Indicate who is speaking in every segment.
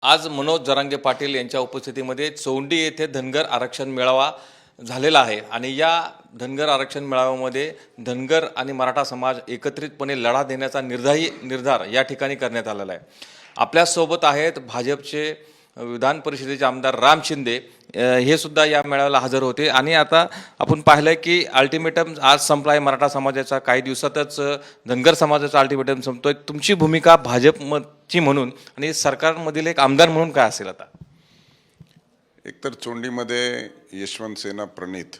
Speaker 1: आज मनोज जरांगे पाटील यांच्या उपस्थितीमध्ये चौंडी येथे धनगर आरक्षण मेळावा झालेला आहे आणि या धनगर आरक्षण मेळाव्यामध्ये धनगर आणि मराठा समाज एकत्रितपणे लढा देण्याचा निर्धार या ठिकाणी करण्यात आलेला आहे. आपल्यासोबत आहेत भाजपचे विधान परिषदेचे आमदार राम शिंदे, हे सुद्धा या मेळाव्याला हजर होते. आणि आता आपण पाहिलं की अल्टिमेटम आज संपला आहे मराठा समाजाचा, काही दिवसातच धनगर समाजाचा अल्टिमेटम संपतोय. तुमची भूमिका भाजपची म्हणून आणि सरकारमधील एक आमदार म्हणून काय असेल? आता
Speaker 2: एकतर चोंडीमध्ये यशवंत सेना प्रणित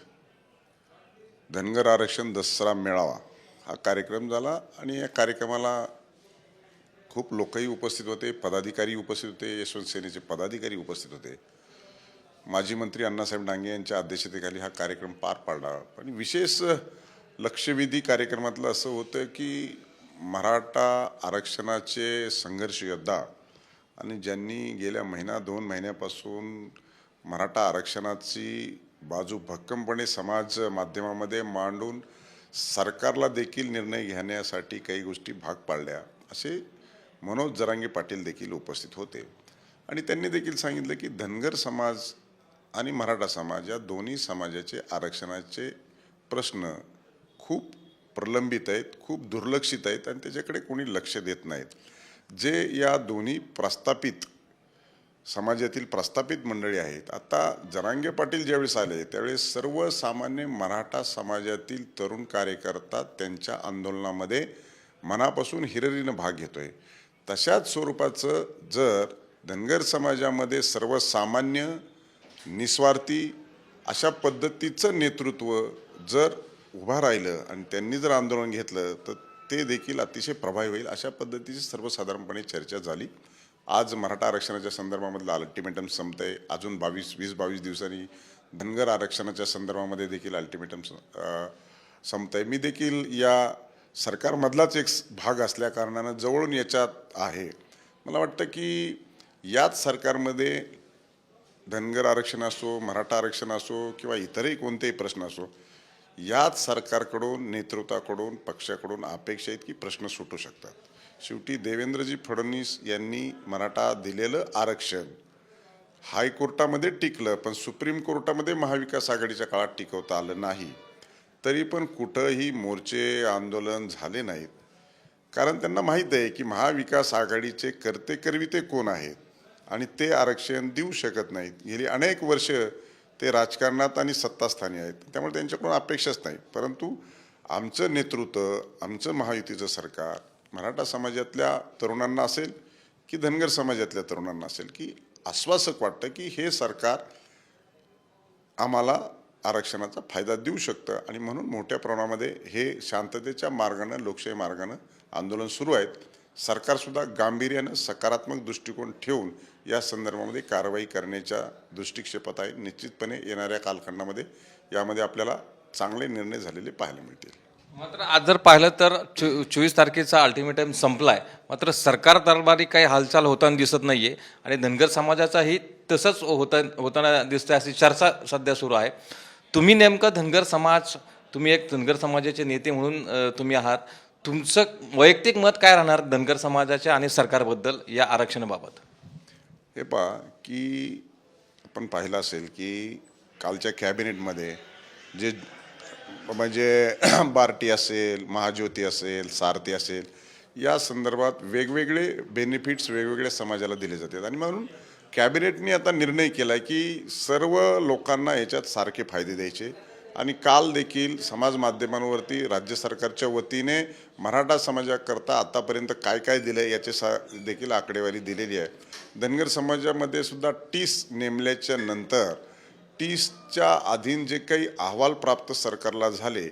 Speaker 2: धनगर आरक्षण दसरा मेळावा हा कार्यक्रम झाला आणि या कार्यक्रमाला खूप लोकही उपस्थित होते, पदाधिकारी उपस्थित होते, यशवंत सेनेचे पदाधिकारी उपस्थित होते. माजी मंत्री अण्णासाहेब डांगे यांच्या अध्यक्षतेखाली हा कार्यक्रम पार पाडला. पण विशेष लक्षवेधी कार्यक्रमातलं असं होतं की मराठा आरक्षणाचे संघर्ष योद्धा आणि ज्यांनी गेल्या दोन महिन्यापासून मराठा आरक्षणाची बाजू भक्कमपणे समाज माध्यमामध्ये मांडून सरकारला देखील निर्णय घेण्यासाठी काही गोष्टी भाग पाडल्या, असे मनोज जरांगे पाटील देखील उपस्थित होते. आणि त्यांनी देखील सांगितलं की धनगर समाज आणि मराठा समाज या दोन्ही समाजाचे आरक्षणाचे प्रश्न खूप प्रलंबित आहेत, खूप दुर्लक्षित आहेत आणि त्याच्याकडे कोणी लक्ष देत नाहीत. जे या दोन्ही प्रस्थापित समाजातील प्रस्थापित मंडळी आहेत, आता जरांगे पाटील ज्यावेळेस आले त्यावेळेस सर्वसामान्य मराठा समाजातील तरुण कार्यकर्ता त्यांच्या आंदोलनामध्ये मनापासून हिरिरीनं भाग घेतोय. तशाच स्वरूपाचं जर धनगर समाजामध्ये सर्वसामान्य निस्वार्थी अशा पद्धतीचं नेतृत्व जर उभा राहिलं आणि त्यांनी जर आंदोलन घेतलं तर ते देखील अतिशय प्रभावी होईल, अशा पद्धतीची सर्वसाधारणपणे चर्चा झाली. आज मराठा आरक्षणाच्या संदर्भामधलं अल्टिमेटम संपतंय. अजून 20-22 दिवसांनी धनगर आरक्षणाच्या संदर्भामध्ये देखील अल्टिमेटम संपतंय. मी देखील या सरकारमधलाच एक भाग असल्या कारणानं जवळून याच्यात आहे. मला वाटतं की याच सरकारमध्ये धनगर आरक्षण असो, मराठा आरक्षण असो किंवा इतरही कोणतेही प्रश्न असो, याच सरकारकडून, नेतृत्वाकडून, पक्षाकडून अपेक्षा आहेत की प्रश्न सुटू शकतात. शेवटी देवेंद्रजी फडणवीस यांनी मराठा दिलेलं आरक्षण हायकोर्टामध्ये टिकलं, पण सुप्रीम कोर्टामध्ये महाविकास आघाडीच्या काळात टिकवता आलं नाही. तरी पण कुठंही मोर्चे आंदोलन झाले नाहीत, कारण त्यांना माहीत आहे की महाविकास आघाडीचे करते करविते कोण आहेत आणि ते आरक्षण देऊ शकत नाहीत. गेली अनेक वर्ष ते राजकारणात आणि सत्तास्थानी आहेत, त्यामुळे त्यांच्याकडून अपेक्षाच नाही. परंतु आमचं नेतृत्व, आमचं महायुतीचं सरकार मराठा समाजातल्या तरुणांना असेल की धनगर समाजातल्या तरुणांना असेल की आश्वासक वाटतं की हे सरकार आम्हाला आरक्षणाचा फायदा देऊ शकतं. आणि म्हणून मोठ्या प्रमाणामध्ये हे शांततेच्या मार्गानं, लोकशाही मार्गानं आंदोलन सुरू आहेत. सरकारसुद्धा गांभीर्यानं सकारात्मक दृष्टिकोन ठेवून या संदर्भामध्ये कारवाई करण्याच्या दृष्टिक्षेपात आहे. निश्चितपणे येणाऱ्या कालखंडामध्ये यामध्ये आपल्याला चांगले निर्णय झालेले पाहायला मिळतील.
Speaker 1: मात्र आज जर पाहिलं तर 24 तारखेचा अल्टिमेटम संपला आहे, मात्र सरकार दरबारी काही हालचाल होताना दिसत नाही आहे आणि धनगर समाजाचाही तसंच होताना दिसतं, अशी चर्चा सध्या सुरू आहे. तुम्ही नेमकं धनगर समाज, तुम्ही एक धनगर समाजाचे नेते म्हणून तुम्ही आहात, तुमचं वैयक्तिक मत काय राहणार धनगर समाजाच्या आणि सरकारबद्दल या आरक्षणाबाबत?
Speaker 2: हे पहा की आपण पाहिलं असेल की कालच्या कॅबिनेटमध्ये जे म्हणजे बार्टी असेल, महाज्योती असेल, सारथी असेल, या संदर्भात वेगवेगळे बेनिफिट्स वेगवेगळ्या समाजाला दिले जातात. आणि म्हणून कॅबिनेटने आता निर्णय केला की सर्व लोकांना याच्यात सारखे फायदे द्यायचे. आणि काल देखील समाज माध्यमांवरती राज्य सरकारच्या वतीने मराठा समाजाकरता आतापर्यंत काय काय दिलं याचे देखील आकडेवारी दिलेली आहे. धनगर समाजामध्ये सुद्धा टीस नेमल्याच्या नंतर टीसच्या अधीन जे काही अहवाल प्राप्त सरकारला झाले,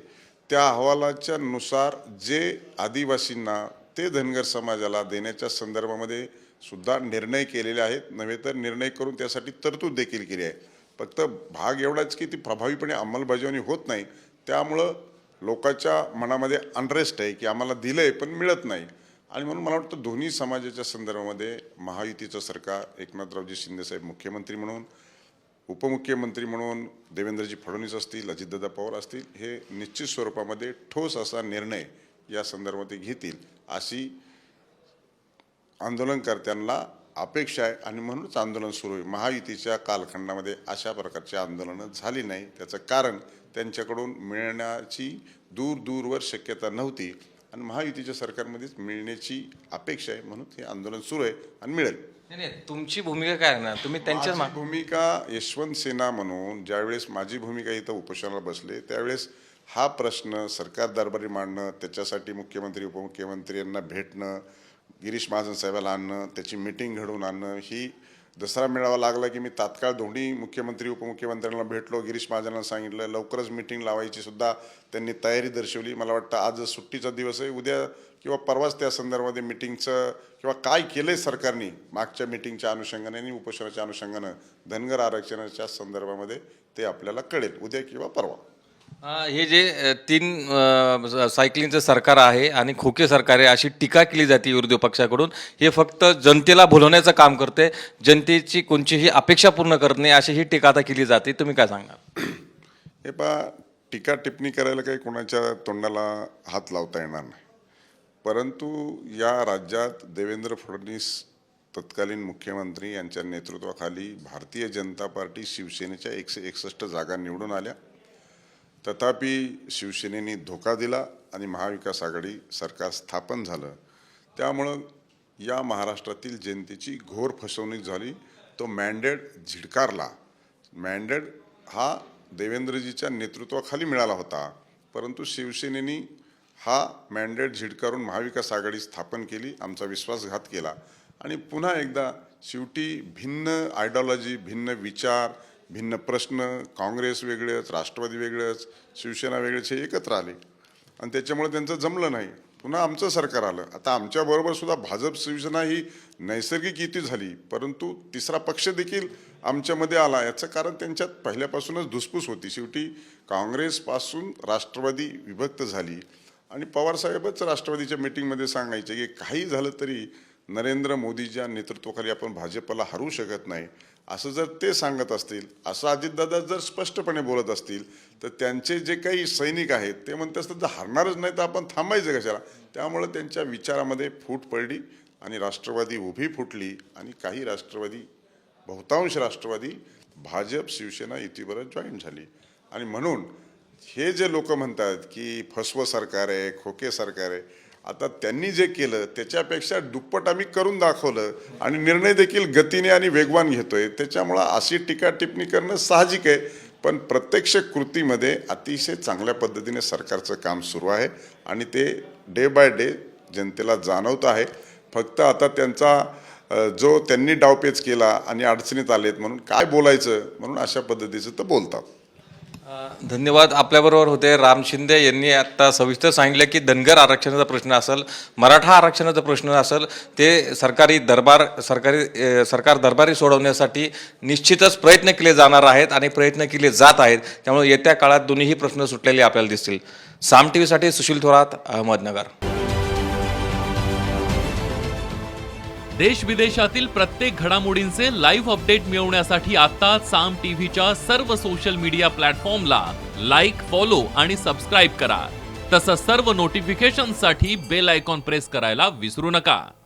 Speaker 2: त्या अहवालाच्या नुसार जे आदिवासींना ते धनगर समाजाला देण्याच्या संदर्भामध्ये सुद्धा निर्णय केलेले आहेत. नव्हे तर निर्णय करून त्यासाठी तरतूद देखील केली आहे. फक्त भाग एवढाच की ती प्रभावीपणे अंमलबजावणी होत नाही. त्यामुळं लोकांच्या मनामध्ये अनरेस्ट आहे की आम्हाला दिलंय पण मिळत नाही. आणि म्हणून मला वाटतं दोन्ही समाजाच्या संदर्भामध्ये महायुतीचं सरकार, एकनाथरावजी शिंदेसाहेब मुख्यमंत्री म्हणून, उपमुख्यमंत्री म्हणून देवेंद्रजी फडणवीस असतील, अजितदादा पवार असतील, हे निश्चित स्वरूपामध्ये ठोस असा निर्णय या संदर्भात घेतील अशी आंदोलनकर्त्यांना अपेक्षा आहे आणि म्हणूनच आंदोलन सुरू आहे. महायुतीच्या कालखंडामध्ये अशा प्रकारची आंदोलनं झाली नाही. त्याचं कारण त्यांच्याकडून मिळण्याची दूरवर शक्यता नव्हती आणि महायुतीच्या सरकारमध्येच मिळण्याची अपेक्षा आहे, म्हणून हे आंदोलन सुरू आहे आणि मिळेल.
Speaker 1: नाही, तुमची भूमिका काय राहणार? तुम्ही त्यांच्या
Speaker 2: माझी भूमिका यशवंत सिन्हा म्हणून ज्यावेळेस माझी भूमिका इथं उपोषणाला बसले त्यावेळेस हा प्रश्न सरकार दरबारी मांडणं, त्याच्यासाठी मुख्यमंत्री उपमुख्यमंत्री यांना भेटणं, गिरीश महाजन साहेबाला आणणं, त्याची मीटिंग घडवून आणणं, ही दसरा मेळावा लागला की मी तात्काळ दोन्ही मुख्यमंत्री उपमुख्यमंत्र्यांना भेटलो, गिरीश महाजनांना सांगितलं, लवकरच मीटिंग लावायची सुद्धा त्यांनी तयारी दर्शवली. मला वाटतं आज सुट्टीचा दिवस आहे, उद्या किंवा परवाच त्या संदर्भामध्ये मीटिंगचं किंवा काय केलंय सरकारने मागच्या मीटिंगच्या अनुषंगाने आणि उपोषणाच्या अनुषंगानं धनगर आरक्षणाच्या संदर्भामध्ये ते आपल्याला कळेल उद्या किंवा परवा.
Speaker 1: हे जे सायकलिंगचं सरकार आहे आणि खोके सरकार आहे अशी टीका केली जाते विरोधी पक्षाकडून. हे फक्त जनतेला भुलवण्याचं काम करते, जनतेची कोणतीही अपेक्षा पूर्ण करत नाही अशी ही टीका आता केली जाते. तुम्ही काय सांगा?
Speaker 2: हे पहा, टीका टिप्पणी करायला काही कोणाच्या तोंडाला हात लावता येणार नाही, परंतु या राज्यात देवेंद्र फडणवीस तत्कालीन मुख्यमंत्री यांच्या नेतृत्वाखाली भारतीय जनता पार्टी शिवसेनेच्या 161 जागा निवडून आल्या. तथापि शिवसेनेने धोका दिला आणि महाविकास आघाडी सरकार स्थापन झालं. त्यामुळं या महाराष्ट्रातील जनतेची घोर फसवणूक झाली. तो मॅन्डेट झिडकारला. मॅन्डेट हा देवेंद्रजीच्या नेतृत्वाखाली मिळाला होता, परंतु शिवसेनेने हा मॅन्डेट झिडकारून महाविकास आघाडी स्थापन केली, आमचा विश्वासघात केला आणि पुन्हा एकदा शेवटी भिन्न आयडिओलॉजी, भिन्न विचार, भिन्न प्रश्न, काँग्रेस वेगळंच, राष्ट्रवादी वेगळंच, शिवसेना वेगळेच, हे एकत्र आले आणि त्याच्यामुळे त्यांचं जमलं नाही. पुन्हा आमचं सरकार आलं. आता आमच्याबरोबर सुद्धा भाजप शिवसेना ही नैसर्गिक युती झाली, परंतु तिसरा पक्ष देखील आमच्यामध्ये आला. याचं कारण त्यांच्यात पहिल्यापासूनच धुसफूस होती. शेवटी काँग्रेसपासून राष्ट्रवादी विभक्त झाली आणि पवारसाहेबच राष्ट्रवादीच्या मीटिंगमध्ये सांगायचे की काही झालं तरी नरेंद्र मोदीच्या नेतृत्वाखाली आपण भाजपला हरवू शकत नाही, असं जर ते सांगत असतील, असं अजितदादा जर स्पष्टपणे बोलत असतील, तर त्यांचे जे काही सैनिक आहेत ते म्हणत असतात जर हरणारच नाही तर आपण थांबायचं कशाला. त्यामुळे त्यांच्या विचारामध्ये फूट पडली आणि राष्ट्रवादी उभी फुटली आणि काही राष्ट्रवादी, बहुतांश राष्ट्रवादी भाजप शिवसेना युतीबरोबर जॉईन झाली. आणि म्हणून हे जे लोक म्हणतात की फसवं सरकार आहे, खोके सरकार आहे, आता त्यांनी जे केलं त्याच्यापेक्षा दुप्पट आम्ही करून दाखवलं आणि निर्णय देखील गतीने आणि वेगवान घेतोय. त्याच्यामुळं अशी टीका टिप्पणी करणं साहजिक आहे, पण प्रत्यक्ष कृतीमध्ये अतिशय चांगल्या पद्धतीने सरकारचं काम सुरू आहे आणि ते डे बाय डे जनतेला जाणवत आहे. फक्त आता त्यांचा जो त्यांनी डावपेच केला आणि अडचणीत आलेत म्हणून काय बोलायचं म्हणून अशा पद्धतीचं तर बोलतात.
Speaker 1: धन्यवाद. आपल्याबरोबर होते राम शिंदे. यांनी आता सविस्तर सांगितलं की धनगर आरक्षणाचा प्रश्न असेल, मराठा आरक्षणाचा प्रश्न असेल, ते सरकार दरबारी सोडवण्यासाठी निश्चितच प्रयत्न केले जाणार आहेत आणि प्रयत्न केले जात आहेत. त्यामुळे येत्या काळात दोन्हीही प्रश्न सुटलेले आपल्याला दिसतील. साम टीव्हीसाठी सुशील थोरात, अहमदनगर.
Speaker 3: देश विदेशातील प्रत्येक घडामोडींचे लाईव्ह अपडेट मिळवण्यासाठी आता साम टीव्हीच्या सर्व सोशल मीडिया प्लॅटफॉर्मला लाईक, फॉलो आणि सबस्क्राईब करा. तसंच सर्व नोटिफिकेशनसाठी बेल आयकॉन प्रेस करायला विसरू नका.